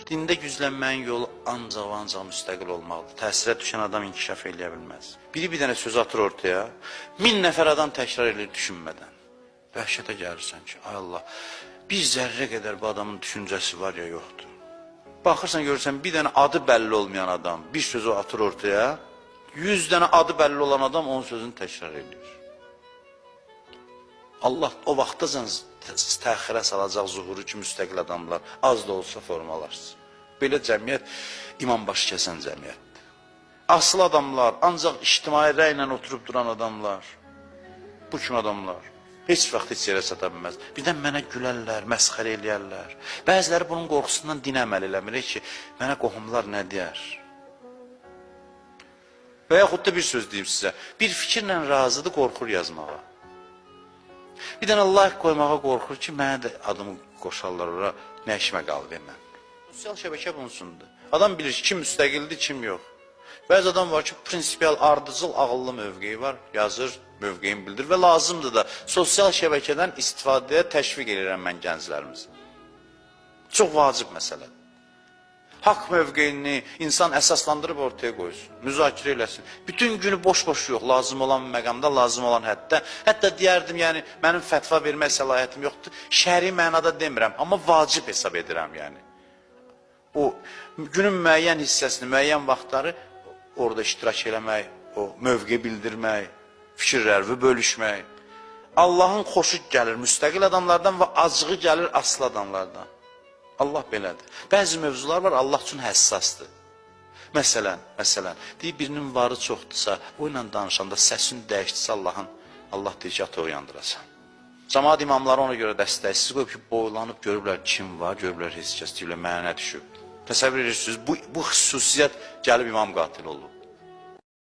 Dində güclənməyin yolu ancaq müstəqil olmalıdır. Təsirə düşən adam inkişaf eləyə bilməz. Biri bir dənə söz atır ortaya, 1000 nəfər adam təkrar edir düşünmədən. Vəhşətə gəlirsən ki, ay Allah, bir zərrə qədər bu adamın düşüncəsi var ya, yoxdur. Baxırsan, görürsən, bir dənə adı bəlli olmayan adam bir sözü atır ortaya, 100 dənə adı bəlli olan adam onun sözünü təkrar edir. Allah o vaxtacan təxirə salacaq zuhuru ki, müstəqil adamlar az da olsa formalarsın. Belə cəmiyyət imam başı kəsən cəmiyyətdir. Asıl adamlar, ancaq ictimai rəylə oturub duran adamlar, bu kimi adamlar heç vaxt heç yerə çata bilməz. Birdən mənə gülərlər, məsxərə eləyərlər. Bəziləri bunun qorxusundan din əməl eləmir ki, mənə qohumlar nə deyər? Və yaxud da bir söz deyim sizə, bir fikirlə razıdır, qorxur yazmağa. Bir dənə like qoymağa qorxur ki, mənə də adımı qoşarlar ora, nə işimə qaldı mən. Sosial şəbəkə bunsundur. Adam bilir ki, kim müstəqildir, kim yox. Bəzi adam var ki, prinsipial, ardıcıl, ağıllı mövqeyi var, yazır, mövqeyini bildirir və lazımdır da sosial şəbəkədən istifadəyə təşviq edirəm mən gənclərimizi. Çox vacib məsələdir. Haqq mövqeyini insan əsaslandırıb ortaya qoysun, müzakirə eləsin. Bütün günü boş-boş yox, lazım olan məqamda, lazım olan həddə. Hətta deyərdim, yəni, mənim fətva vermək səlahiyyətim yoxdur. Şəri mənada demirəm, amma vacib hesab edirəm, yəni. O, günün müəyyən hissəsini, müəyyən vaxtları orada iştirak eləmək, o mövqe bildirmək, fikirlərvi bölüşmək. Allahın xoşu gəlir müstəqil adamlardan və acığı gəlir asıl adamlardan. Allah belədir. Bəzi mövzular var, Allah üçün həssasdır. Məsələn, deyir, birinin varı çoxdursa, o ilə danışanda səsin dəyişdirsə Allah deyir ki, ata uyandırasan. Cəmaət imamları ona görə dəstəksiz qoyub ki, boylanıb görüblər kim var, görüblər heç kəs deyirlər, mənə nə düşüb. Təsəvvür edirsiniz, bu xüsusiyyət gəlib imam qatil olub.